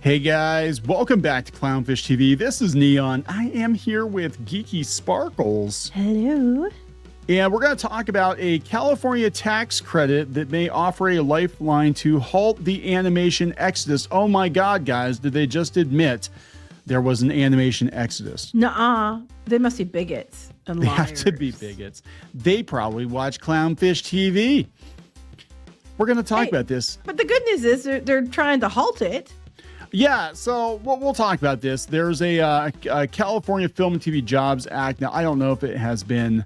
Hey guys, welcome back to Clownfish TV. This is Kneon. I am here with Geeky Sparkles. Hello. And we're going to talk about a California tax credit that may offer a lifeline to halt the animation exodus. Oh my God, guys, did they just admit there was an animation exodus? Nuh-uh. They must be bigots and liars. They have to be bigots. They probably watch Clownfish TV. We're going to talk about this. But the good news is they're trying to halt it. Yeah, so we'll talk about this. There's a California Film and TV Jobs Act. Now, I don't know if it has been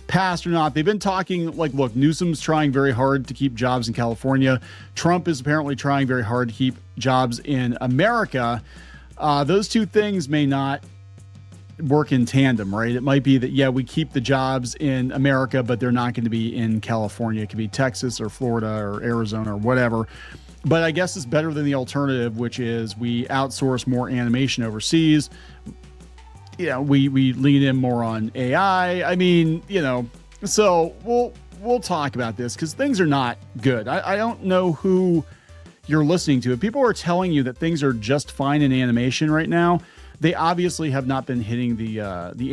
passed or not. They've been talking, like, look, Newsom's trying very hard to keep jobs in California. Trump is apparently trying very hard to keep jobs in America. Those two things may not work in tandem, right? It might be that, yeah, we keep the jobs in America, but they're not going to be in California. It could be Texas or Florida or Arizona or whatever. But I guess it's better than the alternative, which is we outsource more animation overseas. You know, we lean in more on AI. I mean, you know, so we'll talk about this because things are not good. I don't know who you're listening to. If people are telling you that things are just fine in animation right now, they obviously have not been hitting the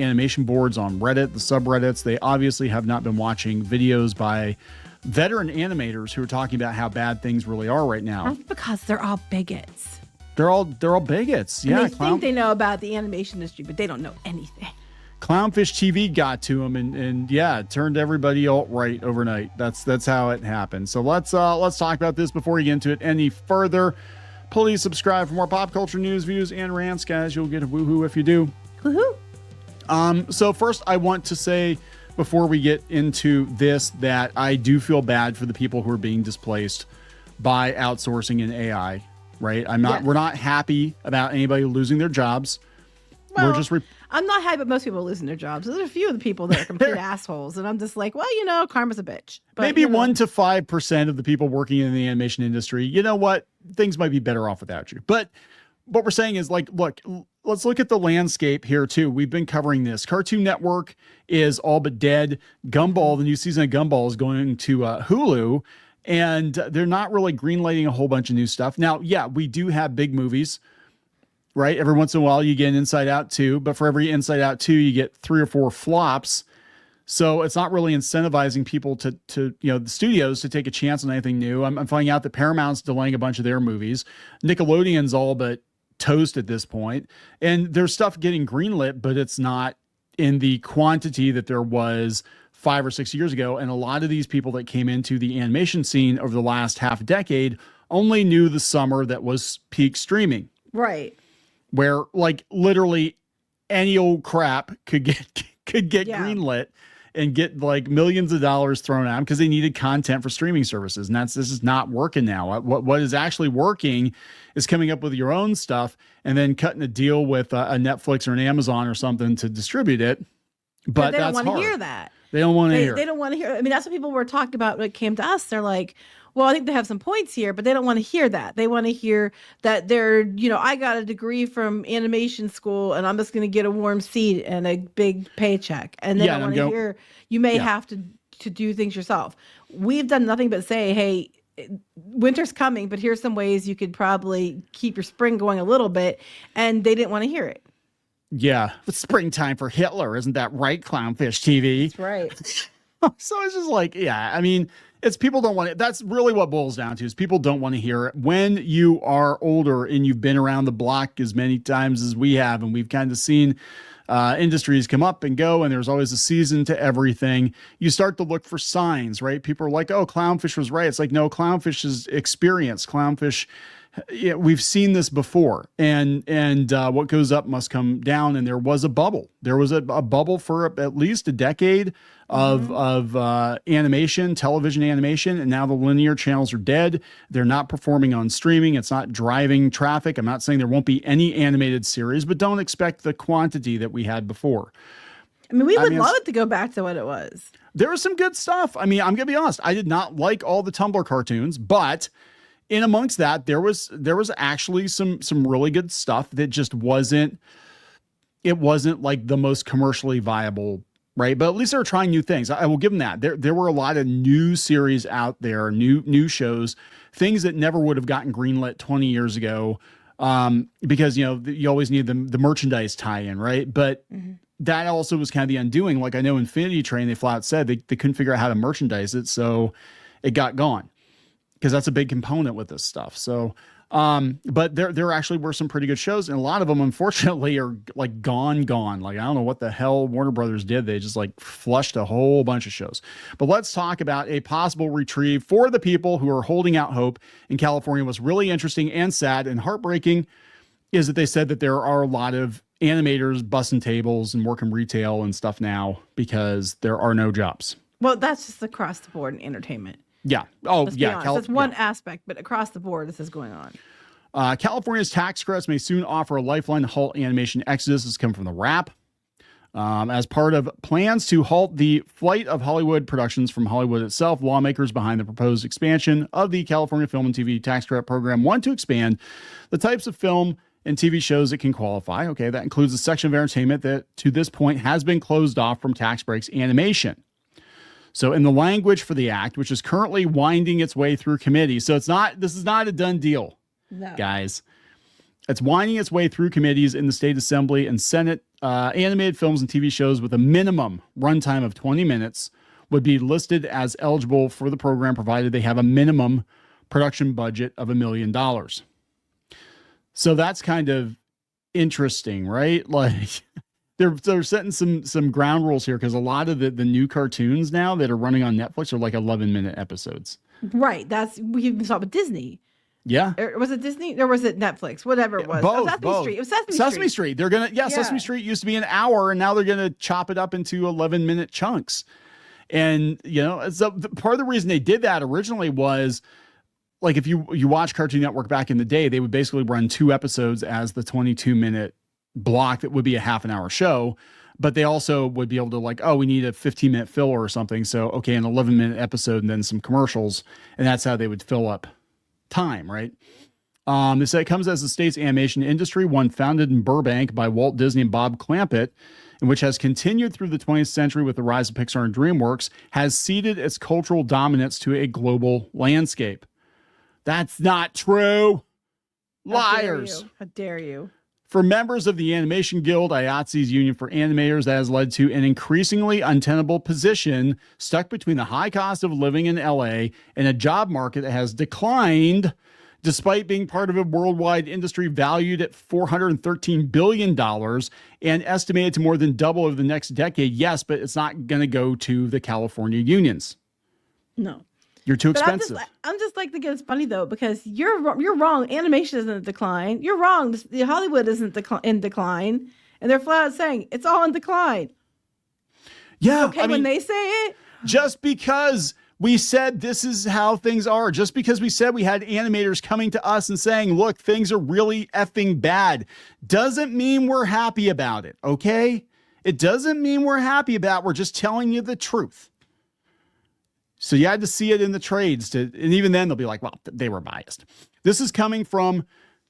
animation boards on Reddit, the subreddits. They obviously have not been watching videos by veteran animators who are talking about how bad things really are right now. That's because they're all bigots. They're all bigots. And yeah, they think they know about the animation industry, but they don't know anything. Clownfish TV got to them and yeah, it turned everybody alt-right overnight. That's how it happened. So let's talk about this before you get into it any further. Please subscribe for more pop culture news, views, and rants, guys. You'll get a woohoo if you do. Woohoo! So first, I want to say, before we get into this, that I do feel bad for the people who are being displaced by outsourcing and AI, right? We're not happy about anybody losing their jobs. Well, we're just I'm not happy about most people losing their jobs. There's a few of the people that are complete assholes. And I'm just like, well, you know, karma's a bitch. But, maybe you know, 1 to 5% of the people working in the animation industry, you know what? Things might be better off without you. But what we're saying is, like, look, let's look at the landscape here too. We've been covering this. Cartoon Network is all but dead. Gumball, the new season of Gumball, is going to Hulu, and they're not really greenlighting a whole bunch of new stuff. Now, yeah, we do have big movies, right? Every once in a while you get an Inside Out 2, but for every Inside Out 2, you get 3 or 4 flops. So it's not really incentivizing people to you know, the studios to take a chance on anything new. I'm finding out that Paramount's delaying a bunch of their movies. Nickelodeon's all but toast at this point, and there's stuff getting greenlit, but it's not in the quantity that there was 5 or 6 years ago. And a lot of these people that came into the animation scene over the last half decade only knew the summer that was peak streaming, right? Where, like, literally any old crap could get greenlit and get like millions of dollars thrown at them because they needed content for streaming services. And this is not working now. What is actually working is coming up with your own stuff and then cutting a deal with a Netflix or an Amazon or something to distribute it. But they don't want to hear that. They don't want to hear. They don't want to hear. I mean, that's what people were talking about when it came to us. They're like, well, I think they have some points here, but they don't want to hear that. They want to hear that they're, you know, I got a degree from animation school and I'm just going to get a warm seat and a big paycheck. And they don't want to hear you may have to do things yourself. We've done nothing but say, hey, winter's coming, but here's some ways you could probably keep your spring going a little bit. And they didn't want to hear it. Yeah. It's springtime for Hitler. Isn't that right, Clownfish TV? That's right. So it's just like, yeah, I mean, it's people don't want it. That's really what boils down to, is people don't want to hear it. When you are older and you've been around the block as many times as we have, and we've kind of seen industries come up and go, and there's always a season to everything, you start to look for signs, right? People are like, oh, Clownfish was right. It's like, no, Clownfish is experience. Clownfish, yeah, we've seen this before, and what goes up must come down. And there was a bubble. There was a bubble for at least a decade of animation, television animation, and now the linear channels are dead. They're not performing on streaming. It's not driving traffic. I'm not saying there won't be any animated series, but don't expect the quantity that we had before. I mean, we would love it to go back to what it was. There was some good stuff. I mean, I'm gonna be honest. I did not like all the Tumblr cartoons, but in amongst that, there was actually some really good stuff that just wasn't like the most commercially viable, right? But at least they were trying new things. I will give them that. There were a lot of new series out there, new shows, things that never would have gotten greenlit 20 years ago. Because, you always need the merchandise tie-in, right? But that also was kind of the undoing. Like I know Infinity Train, they flat said they couldn't figure out how to merchandise it, so it got gone, because that's a big component with this stuff. So, but there actually were some pretty good shows, and a lot of them, unfortunately, are like gone. Like, I don't know what the hell Warner Brothers did. They just like flushed a whole bunch of shows. But let's talk about a possible retrieve for the people who are holding out hope in California. What's really interesting and sad and heartbreaking is that they said that there are a lot of animators busting tables and working retail and stuff now because there are no jobs. Well, that's just across the board in entertainment. Yeah. Oh, Let's yeah. That's one aspect, but across the board, this is going on. California's tax credits may soon offer a lifeline to halt animation exodus. This comes from the Wrap. As part of plans to halt the flight of Hollywood productions from Hollywood itself, lawmakers behind the proposed expansion of the California Film and TV Tax Credit Program want to expand the types of film and TV shows that can qualify. Okay, that includes a section of entertainment that to this point has been closed off from tax breaks animation. So in the language for the act, which is currently winding its way through committee, so this is not a done deal, guys. It's winding its way through committees in the state assembly and Senate. Animated films and TV shows with a minimum runtime of 20 minutes would be listed as eligible for the program, provided they have a minimum production budget of $1 million. So that's kind of interesting, right? Like they're setting some ground rules here, because a lot of the new cartoons now that are running on Netflix are like 11-minute episodes. Right. We even saw it with Disney. Yeah. Or was it Disney or was it Netflix? Whatever it was. Both. Sesame Street. It was Sesame Street. They're gonna Sesame Street used to be an hour, and now they're gonna chop it up into 11-minute chunks. And so part of the reason they did that originally was, like, if you watch Cartoon Network back in the day, they would basically run 2 episodes as the 22-minute block that would be a half an hour show. But they also would be able to, like, we need a 15-minute filler or something. So, okay, an 11-minute episode and then some commercials. And that's how they would fill up time, right? They say it comes as the state's animation industry, one founded in Burbank by Walt Disney and Bob Clampett, and which has continued through the 20th century with the rise of Pixar and DreamWorks, has ceded its cultural dominance to a global landscape. That's not true. Liars. How dare you? For members of the Animation Guild, IATSE's Union for Animators, that has led to an increasingly untenable position stuck between the high cost of living in LA and a job market that has declined despite being part of a worldwide industry valued at $413 billion and estimated to more than double over the next decade. Yes, but it's not going to go to the California unions. No. You're too expensive. I'm just like thinking it's funny though, because you're wrong. Animation isn't in decline. You're wrong. The Hollywood isn't in decline, and they're flat out saying it's all in decline. Yeah, okay, when they say it, just because we said this is how things are, just because we said we had animators coming to us and saying, look, things are really effing bad, doesn't mean we're happy about it. Okay, it doesn't mean we're happy about it. We're just telling you the truth. So you had to see it in the trades, and even then they'll be like, well, they were biased. This is coming from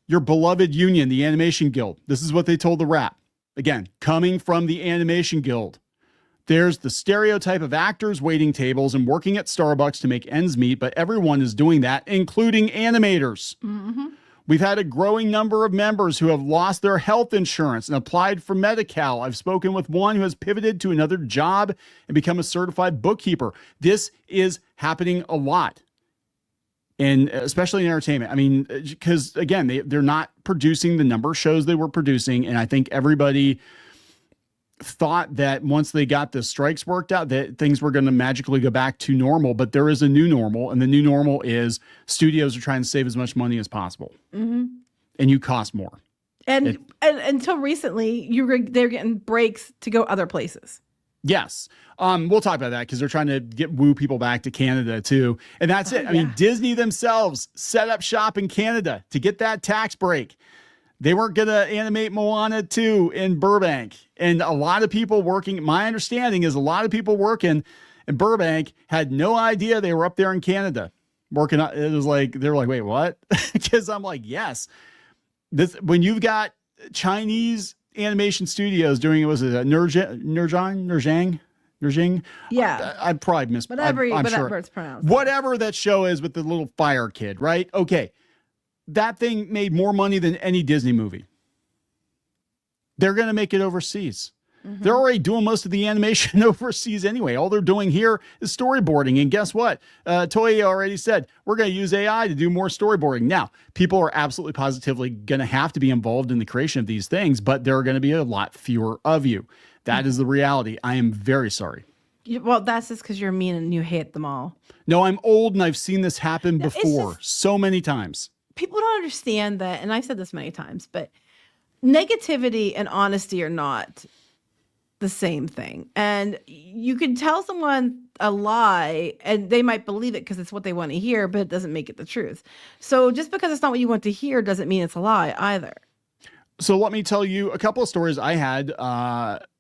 your beloved union, the Animation Guild. This is what they told the Wrap. Again, coming from the Animation Guild. There's the stereotype of actors waiting tables and working at Starbucks to make ends meet, but everyone is doing that, including animators. Mm-hmm. We've had a growing number of members who have lost their health insurance and applied for Medi-Cal. I've spoken with one who has pivoted to another job and become a certified bookkeeper. This is happening a lot, and especially in entertainment. I mean, because again, they're not producing the number of shows they were producing, and I think everybody thought that once they got the strikes worked out that things were going to magically go back to normal, but there is a new normal, and the new normal is studios are trying to save as much money as possible. Mm-hmm. And you cost more. And until recently, they're getting breaks to go other places. Yes. We'll talk about that because they're trying to woo people back to Canada too. And that's it. Yeah. I mean, Disney themselves set up shop in Canada to get that tax break. They weren't going to animate Moana 2 in Burbank. And a lot of people working, my understanding is a lot of people working in Burbank had no idea they were up there in Canada working. It was like, they were like, wait, what? Because I'm like, yes. When you've got Chinese animation studios doing it, was it Nerjang? Yeah. I probably whatever it's pronounced. Whatever that show is with the little fire kid, right? Okay. that thing made more money than any Disney movie. They're going to make it overseas. They're already doing most of the animation overseas anyway. All they're doing here is storyboarding. And guess what? Toei already said, we're going to use AI to do more storyboarding. Now, people are absolutely positively going to have to be involved in the creation of these things, but there are going to be a lot fewer of you. That is the reality. I am very sorry. Well, that's just because you're mean and you hate them all. No, I'm old and I've seen this happen before so many times. People don't understand that. And I've said this many times, but negativity and honesty are not the same thing. And you can tell someone a lie and they might believe it because it's what they want to hear, but it doesn't make it the truth. So just because it's not what you want to hear doesn't mean it's a lie either. So let me tell you a couple of stories I had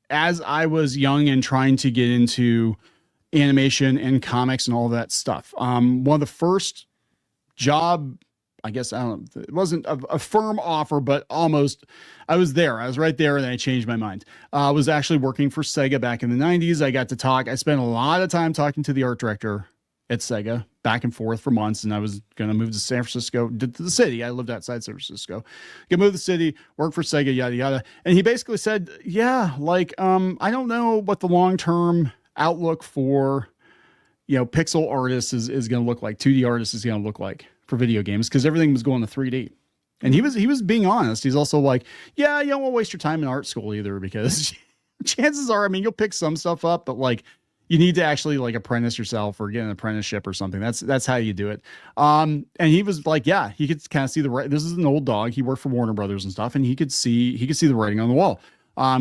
as I was young and trying to get into animation and comics and all that stuff. One of the first job, I guess, I don't know, it wasn't a firm offer, but almost. I was there. I was right there, and then I changed my mind. I was actually working for Sega back in the 90s. I got to talk. I spent a lot of time talking to the art director at Sega, back and forth for months, and I was going to move to San Francisco, to the city. I lived outside San Francisco. Get moved to the city, work for Sega, yada, yada. And he basically said, yeah, like, I don't know what the long-term outlook for, pixel artists is going to look like, 2D artists is going to look like for video games, because everything was going to 3D. And he was being honest. He's also like, yeah, you don't want to waste your time in art school either, because chances are, I mean, you'll pick some stuff up, but like you need to actually like apprentice yourself or get an apprenticeship or something. That's how you do it. And he was like, yeah, he could kind of see this is an old dog. He worked for Warner Brothers and stuff, and he could see the writing on the wall.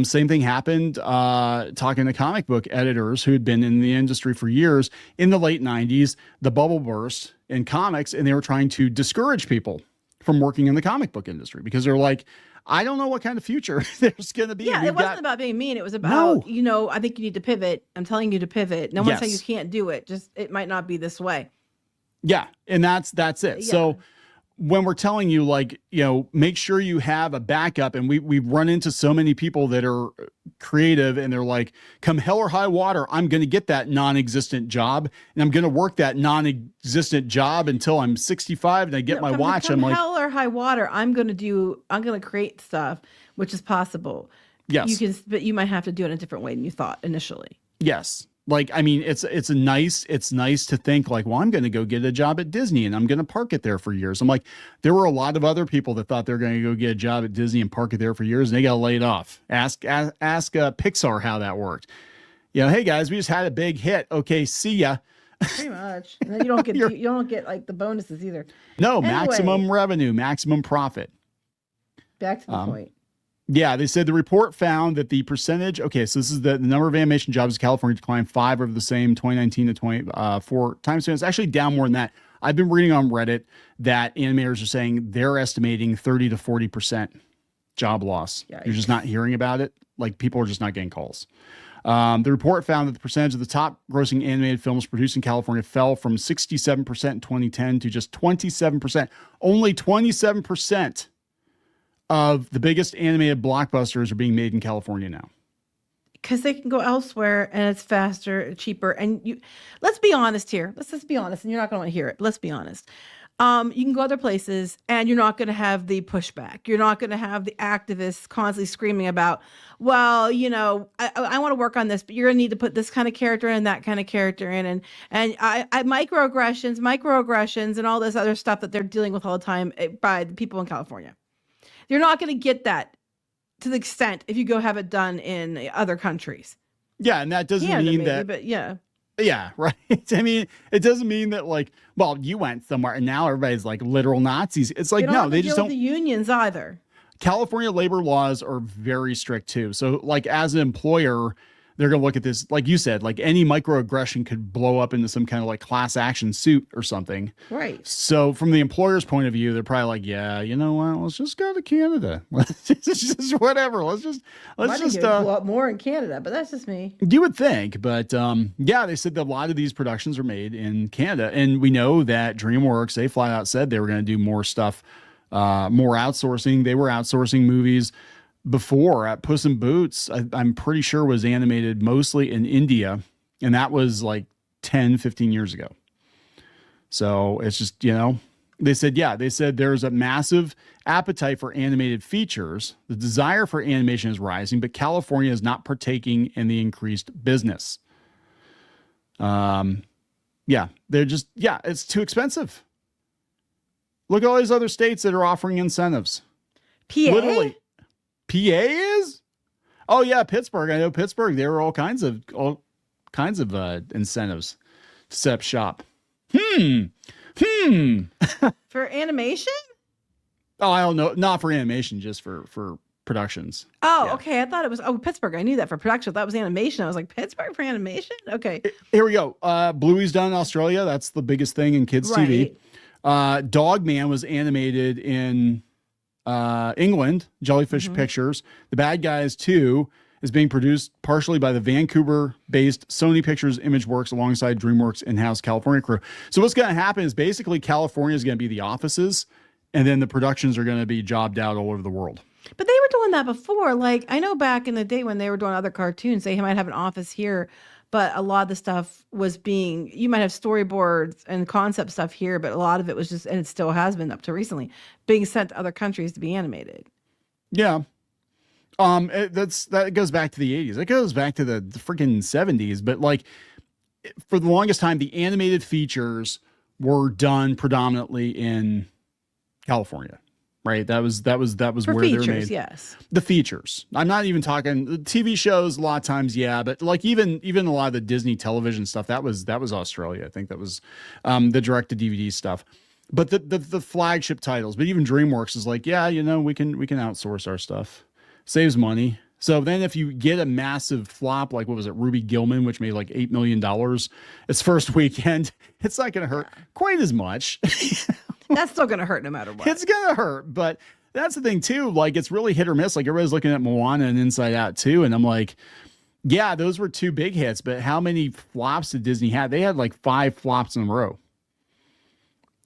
Same thing happened talking to comic book editors who had been in the industry for years. In the late 90s, the bubble burst in comics, and they were trying to discourage people from working in the comic book industry because they're like, I don't know what kind of future there's going to be. Yeah, it wasn't about being mean. It was about, I think you need to pivot. I'm telling you to pivot. No one's saying you can't do it. Just, it might not be this way. Yeah. And that's it. Yeah. So when we're telling you, like, make sure you have a backup, and we've run into so many people that are creative and they're like, come hell or high water, I'm going to get that non-existent job, and I'm going to work that non-existent job until I'm 65 and I get my watch. I'm like, hell or high water, I'm going to create stuff, which is possible. Yes. But you might have to do it in a different way than you thought initially. Yes. Like, I mean, it's nice to think like, well, I'm going to go get a job at Disney and I'm going to park it there for years. I'm like, there were a lot of other people that thought they're going to go get a job at Disney and park it there for years, and they got laid off. Ask Pixar how that worked. Hey guys, we just had a big hit. Okay, see ya. Pretty much. And then you don't get like the bonuses either. No, anyway, maximum revenue, maximum profit. Back to the point. Yeah, they said the report found that the percentage, so this is the number of animation jobs in California declined 5 over the same 2019 to 24 time span. It's actually down more than that. I've been reading on Reddit that animators are saying they're estimating 30 to 40% job loss. Yikes. You're just not hearing about it. Like, people are just not getting calls. The report found that the percentage of the top grossing animated films produced in California fell from 67% in 2010 to just 27%. Only 27% of the biggest animated blockbusters are being made in California now. Because they can go elsewhere and it's faster, cheaper. And let's be honest here. Let's just be honest. And you're not going to want to hear it. But let's be honest. You can go other places and you're not going to have the pushback. You're not going to have the activists constantly screaming about, well, I want to work on this, but you're going to need to put this kind of character in, that kind of character in. And I microaggressions and all this other stuff that they're dealing with all the time by the people in California. You're not going to get that to the extent if you go have it done in other countries. Yeah, and that doesn't mean that. But yeah. Yeah, right. I mean, it doesn't mean that like, well, you went somewhere and now everybody's like literal Nazis. It's like, no, they just don't. The unions either. California labor laws are very strict too. So like, as an employer, they're going to look at this, like you said, like any microaggression could blow up into some kind of like class action suit or something. Right. So from the employer's point of view, they're probably like, yeah, you know what? Let's just go to Canada. Let's just whatever. Let's just blow up more in Canada, but that's just me. You would think, but yeah, they said that a lot of these productions are made in Canada, and we know that DreamWorks, they flat out said they were going to do more stuff, more outsourcing. They were outsourcing movies before. At Puss in Boots, I'm pretty sure was animated mostly in India, and that was like 10, 15 years ago. So it's just, They said, yeah, they said there's a massive appetite for animated features. The desire for animation is rising, but California is not partaking in the increased business. Yeah, it's too expensive. Look at all these other states that are offering incentives. PA? Literally. PA is? Oh yeah, Pittsburgh. I know Pittsburgh. There were all kinds of incentives to set up shop. For animation? Oh, I don't know. Not for animation, just for productions. Oh, yeah. Okay. I thought it was Pittsburgh. I knew that for production. That was animation. I was like, Pittsburgh for animation? Okay. Here we go. Bluey's done in Australia. That's the biggest thing in kids TV. Dogman was animated in England, Jellyfish Pictures. The Bad Guys 2 is being produced partially by the Vancouver-based Sony Pictures Imageworks alongside DreamWorks in-house California crew. So what's going to happen is basically California is going to be the offices, and then the productions are going to be jobbed out all over the world. But they were doing that before. Like, I know back in the day when they were doing other cartoons, they might have an office here, but a lot of the stuff was you might have storyboards and concept stuff here, but a lot of it was just, and it still has been up to recently, being sent to other countries to be animated. Yeah. That goes back to the 80s. It goes back to the freaking 70s. But like, for the longest time, the animated features were done predominantly in California, right? That was For where features, they were made. Yes. The features. I'm not even talking the TV shows. A lot of times, yeah, but like even a lot of the Disney television stuff that was Australia. I think that was the direct to DVD stuff. But the flagship titles. But even DreamWorks is like, yeah, we can outsource our stuff. Saves money. So then if you get a massive flop, like what was it, Ruby Gilman, which made like $8 million its first weekend, it's not going to hurt quite as much. That's still going to hurt no matter what. It's going to hurt. But that's the thing too. Like it's really hit or miss. Like everybody's looking at Moana and Inside Out too. And I'm like, yeah, those were two big hits, but how many flops did Disney have? They had like 5 flops in a row.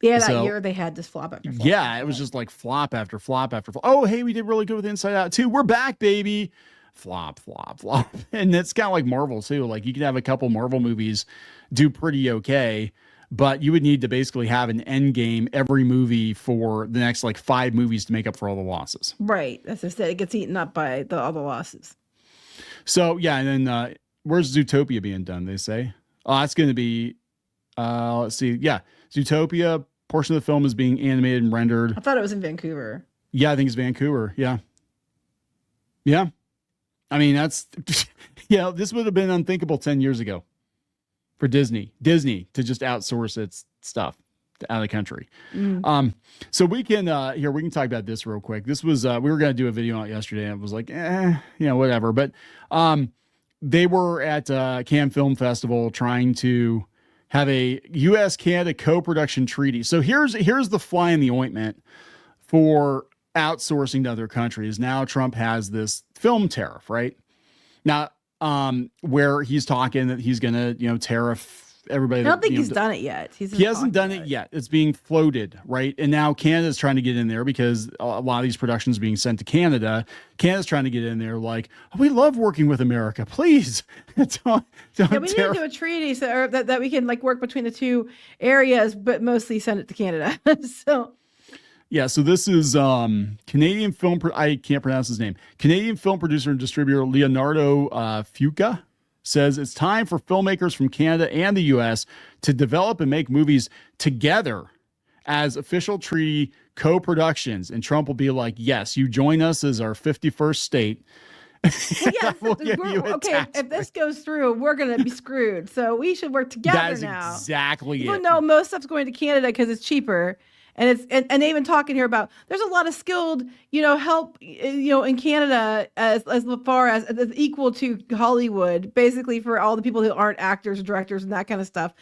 Yeah, that year they had this flop after flop. Yeah, it was just like flop after flop after flop. Oh, hey, we did really good with Inside Out too. We're back, baby. Flop, flop, flop. And it's kind of like Marvel too. Like you could have a couple Marvel movies do pretty okay, but you would need to basically have an end game every movie for the next like 5 movies to make up for all the losses. Right. As I said, it gets eaten up by the other losses. So yeah, and then where's Zootopia being done? They say. Oh, that's going to be. Let's see. Yeah, Zootopia. Portion of the film is being animated and rendered. I thought it was in Vancouver. Yeah, I think it's Vancouver. Yeah. Yeah. I mean, that's, this would have been unthinkable 10 years ago for Disney to just outsource its stuff out of the country. So we can talk about this real quick. This was, we were going to do a video on it yesterday and it was like, whatever. But they were at Cannes Film Festival trying to have a U.S.-Canada co-production treaty. So here's the fly in the ointment for outsourcing to other countries. Now Trump has this film tariff, right? Now, where he's talking that he's going to, tariff everybody. I don't think he's done it yet. He hasn't done it yet. It's being floated, right? And now Canada's trying to get in there because a lot of these productions are being sent to Canada. Canada's trying to get in there like, oh, we love working with America. Please don't we need to do a treaty so that we can like work between the two areas, but mostly send it to Canada. So this is Canadian film. I can't pronounce his name. Canadian film producer and distributor Leonardo Fuca says it's time for filmmakers from Canada and the U.S. to develop and make movies together as official treaty co-productions. And Trump will be like, yes, you join us as our 51st state. Well, yes, if this goes through, we're going to be screwed. So we should work together now. That is exactly Even though most stuff's going to Canada because it's cheaper. And they even talking here about there's a lot of skilled, help, in Canada as far as equal to Hollywood, basically for all the people who aren't actors or directors and that kind of stuff.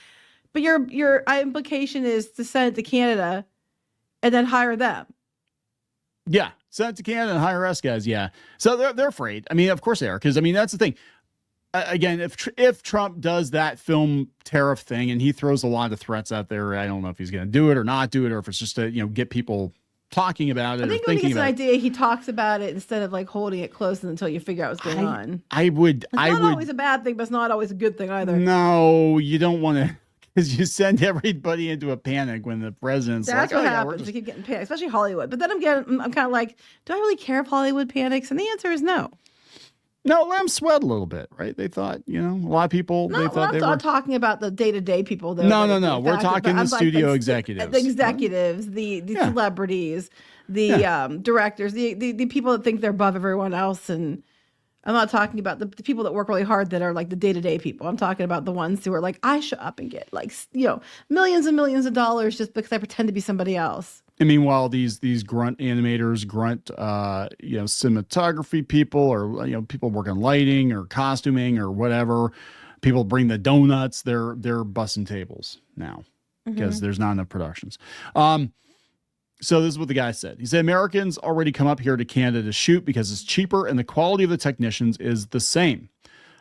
But your implication is to send it to Canada and then hire them. Yeah, send it to Canada and hire us guys. Yeah, so they're afraid. I mean, of course they are, because I mean that's the thing. Again, if Trump does that film tariff thing and he throws a lot of threats out there, I don't know if he's going to do it or not do it, or if it's just to get people talking about it. I think when he gets an idea, he talks about it instead of like holding it close until you figure out what's going on. It's not always a bad thing, but it's not always a good thing either. No, you don't want to. Because you send everybody into a panic when the president's That's like, what "Oh yeah, we're happens. just." We keep getting panicked, especially Hollywood. But then I'm kind of like, do I really care if Hollywood panics? And the answer is no. No, let them sweat a little bit, right? They thought, a lot of people, No, they we're thought they not were. talking about the day-to-day people, though. No. We're talking the studio executives. The executives, the Yeah. celebrities, the directors, the people that think they're above everyone else. And I'm not talking about the people that work really hard that are like the day-to-day people. I'm talking about the ones who are like, I show up and get like, millions and millions of dollars just because I pretend to be somebody else. And meanwhile, these grunt animators, cinematography people, or people working lighting or costuming or whatever, people bring the donuts. They're bussing tables now because there's not enough productions. So this is what the guy said. He said Americans already come up here to Canada to shoot because it's cheaper and the quality of the technicians is the same.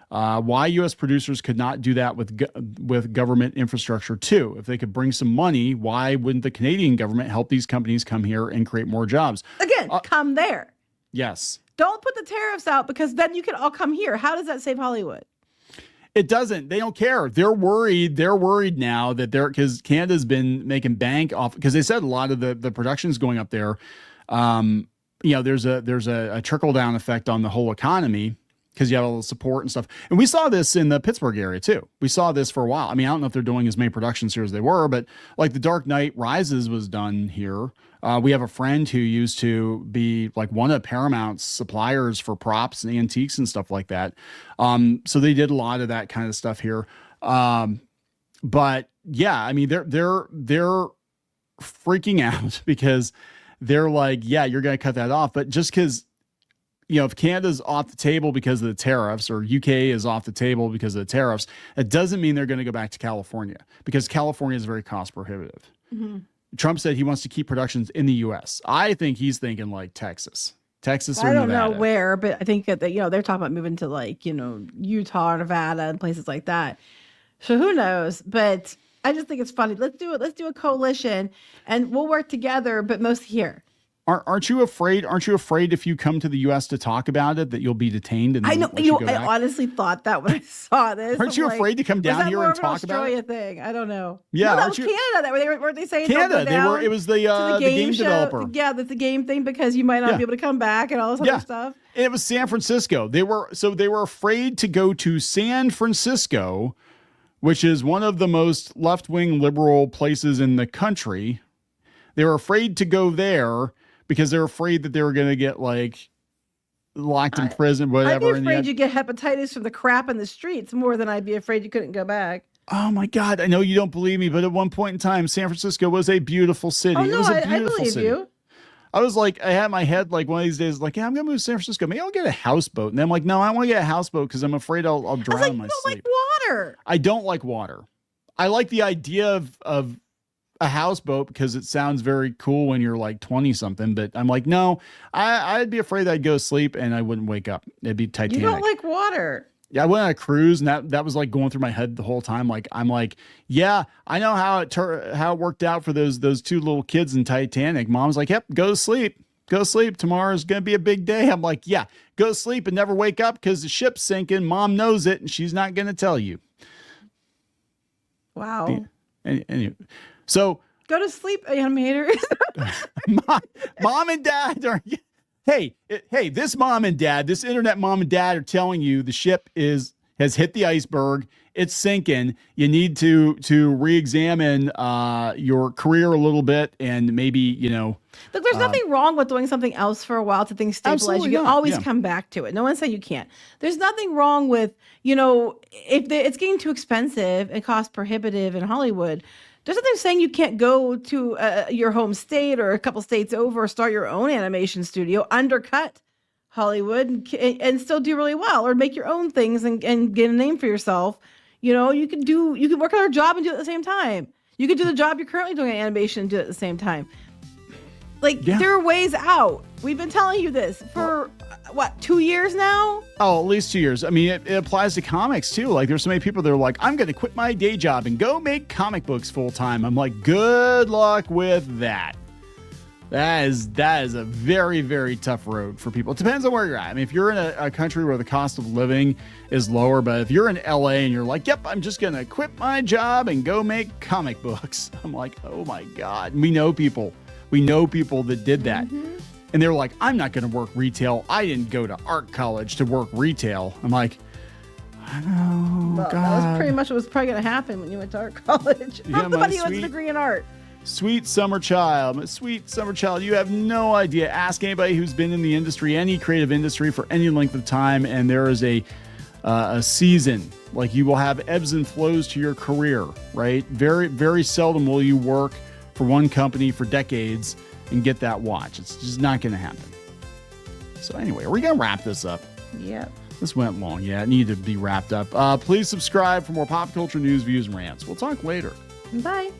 Why U.S. producers could not do that with government infrastructure too? If they could bring some money, why wouldn't the Canadian government help these companies come here and create more jobs? Again, come there. Yes. Don't put the tariffs out because then you can all come here. How does that save Hollywood? It doesn't. They don't care. They're worried. They're worried now that because Canada's been making bank off, because they said a lot of the production's going up there. There's a trickle down effect on the whole economy, because you have all the support and stuff. And we saw this in the Pittsburgh area too. We saw this for a while. I mean, I don't know if they're doing as many productions here as they were, but like The Dark Knight Rises was done here. We have a friend who used to be like one of Paramount's suppliers for props and antiques and stuff like that. So they did a lot of that kind of stuff here. But yeah, I mean, they're freaking out because they're like, yeah, you're going to cut that off. But just because, if Canada's off the table because of the tariffs, or UK is off the table because of the tariffs, it doesn't mean they're going to go back to California, because California is very cost prohibitive. Mm-hmm. Trump said he wants to keep productions in the U.S. I think he's thinking like Texas or Nevada. I don't know where, but I think that, they're talking about moving to like, Utah or Nevada and places like that. So who knows? But I just think it's funny. Let's do it. Let's do a coalition and we'll work together, but mostly here. Aren't you afraid? Aren't you afraid if you come to the U.S. to talk about it that you'll be detained? And I know. I honestly thought that when I saw this. Aren't you afraid to come down here and talk about it? Thing? I don't know. Yeah, no, that was Canada. Weren't they saying Canada? It was the game developer. Yeah, that's the game thing, because you might not be able to come back and all this other stuff. And it was San Francisco. They were afraid to go to San Francisco, which is one of the most left-wing liberal places in the country. They were afraid to go there because they're afraid that they were going to get like locked in prison, whatever. I'd be afraid you get hepatitis from the crap in the streets more than I'd be afraid you couldn't go back. Oh my God. I know you don't believe me, but at one point in time, San Francisco was a beautiful city. Oh, no, it was a beautiful I believe city. you. I was like, I had my head like one of these days, like, yeah, I'm going to move to San Francisco. Maybe I'll get a houseboat. And then I'm like, no, I want to get a houseboat because I'm afraid I'll drown in my sleep. You don't like water. I don't like water. I like the idea of a houseboat because it sounds very cool when you're like 20 something, but I'm like, no, I'd be afraid that I'd go to sleep and I wouldn't wake up. It'd be Titanic. You don't like water. Yeah, I went on a cruise and that was like going through my head the whole time. Like, I'm like, yeah, I know how it worked out for those two little kids in Titanic. Mom's like, yep, go to sleep. Go to sleep. Tomorrow's going to be a big day. I'm like, yeah, go to sleep and never wake up because the ship's sinking. Mom knows it and she's not going to tell you. Wow. Anyway. So go to sleep, animators. mom and dad are. Hey, this mom and dad, this internet mom and dad are telling you the ship has hit the iceberg. It's sinking. You need to re-examine your career a little bit and maybe, Look, there's nothing wrong with doing something else for a while to things stabilize. You can always come back to it. No one said you can't. There's nothing wrong with, if it's getting too expensive and cost prohibitive in Hollywood, there's nothing saying you can't go to your home state or a couple states over or start your own animation studio, undercut Hollywood and still do really well, or make your own things and get a name for yourself. You can work on a job and do it at the same time. You could do the job you're currently doing in animation and do it at the same time. There are ways out. We've been telling you this for 2 years now? Oh, at least 2 years. I mean, it applies to comics too. Like, there's so many people that are like, I'm going to quit my day job and go make comic books full time. I'm like, good luck with that. That is a very, very tough road for people. It depends on where you're at. I mean, if you're in a country where the cost of living is lower, but if you're in LA and you're like, yep, I'm just going to quit my job and go make comic books. I'm like, oh my God. And we know people that did that. Mm-hmm. And they're like, I'm not going to work retail. I didn't go to art college to work retail. I'm like, I know. Well, God. that was pretty much what was probably going to happen when you went to art college. Yeah, Somebody who has a degree in art. Sweet summer child, you have no idea. Ask anybody who's been in the industry, any creative industry for any length of time, and there is a season. Like, you will have ebbs and flows to your career, right? Very, very seldom will you work for one company for decades and get that watch. It's just not going to happen. So anyway, are we going to wrap this up? Yep. This went long. Yeah, it needed to be wrapped up. Please subscribe for more pop culture news, views, and rants. We'll talk later. Bye.